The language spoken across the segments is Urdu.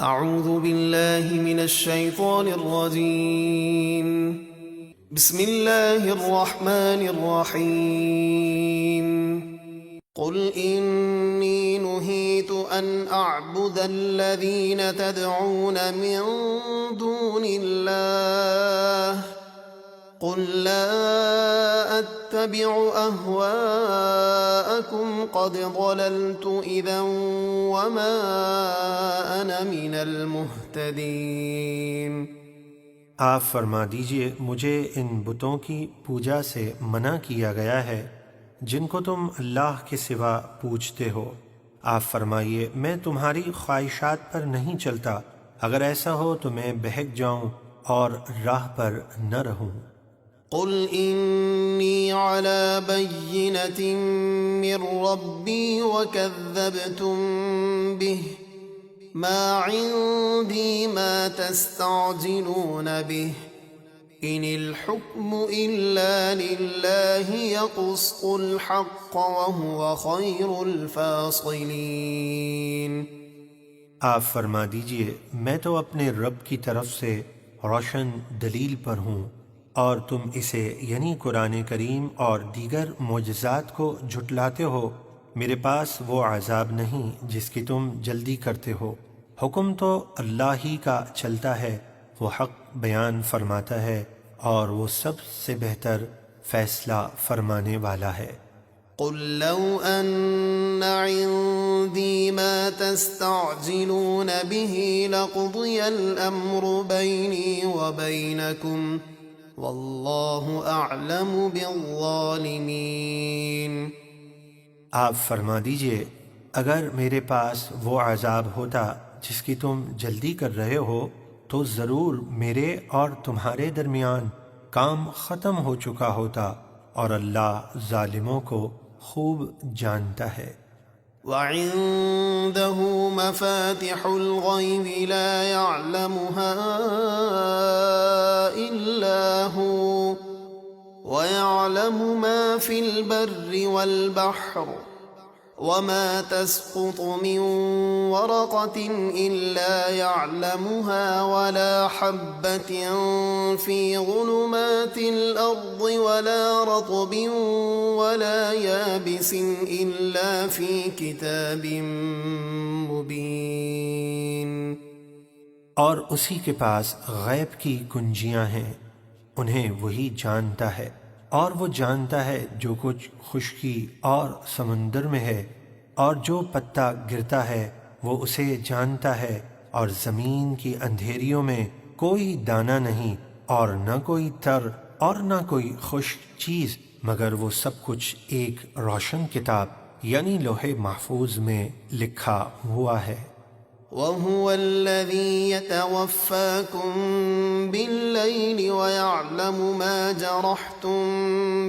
اعوذ باللہ من الشیطان الرجیم بسم اللہ الرحمن الرحیم قل انی نہیت ان اعبد الذین تدعون من دون اللہ قل لا اتبع اہواءکم قد ضللت اذا وما انا من المہتدین۔ آپ فرما دیجئے مجھے ان بتوں کی پوجا سے منع کیا گیا ہے جن کو تم اللہ کے سوا پوجتے ہو۔ آپ فرمائیے میں تمہاری خواہشات پر نہیں چلتا، اگر ایسا ہو تو میں بہک جاؤں اور راہ پر نہ رہوں۔ قل انی علی بینۃ من ربی وکذبتم بہ ما عندی ما تستعجلون بہ ان الحکم الا للہ یقص الحق وہو خیر الفاصلین۔ آپ فرما دیجئے میں تو اپنے رب کی طرف سے روشن دلیل پر ہوں، اور تم اسے یعنی قرآن کریم اور دیگر معجزات کو جھٹلاتے ہو۔ میرے پاس وہ عذاب نہیں جس کی تم جلدی کرتے ہو، حکم تو اللہ ہی کا چلتا ہے، وہ حق بیان فرماتا ہے اور وہ سب سے بہتر فیصلہ فرمانے والا ہے۔ قل لو ان عندي ما تستعجلون به لقضي الامر بيني وبينكم واللہ اعلم بالظالمین۔ آپ فرما دیجئے اگر میرے پاس وہ عذاب ہوتا جس کی تم جلدی کر رہے ہو تو ضرور میرے اور تمہارے درمیان کام ختم ہو چکا ہوتا، اور اللہ ظالموں کو خوب جانتا ہے۔ وعنده مفاتح الغیب لا يعلمها إلا هو ويعلم ما في البر والبحر وما تسقط من ورقة إلا يعلمها ولا حبة في ظلمات الأرض ولا رطب ولا يابس إلا في كتاب مبين۔ اور اسی کے پاس غیب کی کنجیاں ہیں، انہیں وہی جانتا ہے، اور وہ جانتا ہے جو کچھ خشکی اور سمندر میں ہے، اور جو پتا گرتا ہے وہ اسے جانتا ہے، اور زمین کی اندھیریوں میں کوئی دانہ نہیں، اور نہ کوئی تر اور نہ کوئی خشک چیز، مگر وہ سب کچھ ایک روشن کتاب یعنی لوح محفوظ میں لکھا ہوا ہے۔ وَهُوَ الَّذِي يَتَوَفَّاكُم بِاللَّيْلِ وَيَعْلَمُ مَا جَرَحْتُم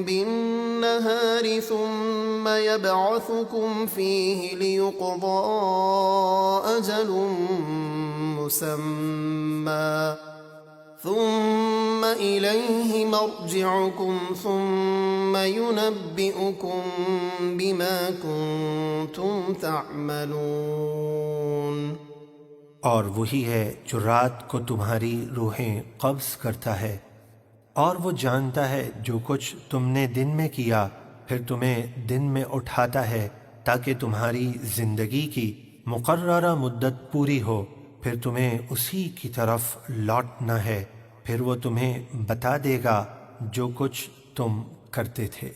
بِالنَّهَارِ ثُمَّ يَبْعَثُكُمْ فِيهِ لِيُقْضَىٰ أَجَلٌ مُّسَمًّى ثُمَّ إِلَيْهِ مَرْجِعُكُمْ ثُمَّ يُنَبِّئُكُم بِمَا كُنتُمْ تَعْمَلُونَ۔ اور وہی ہے جو رات کو تمہاری روحیں قبض کرتا ہے، اور وہ جانتا ہے جو کچھ تم نے دن میں کیا، پھر تمہیں دن میں اٹھاتا ہے تاکہ تمہاری زندگی کی مقررہ مدت پوری ہو، پھر تمہیں اسی کی طرف لوٹنا ہے، پھر وہ تمہیں بتا دے گا جو کچھ تم کرتے تھے۔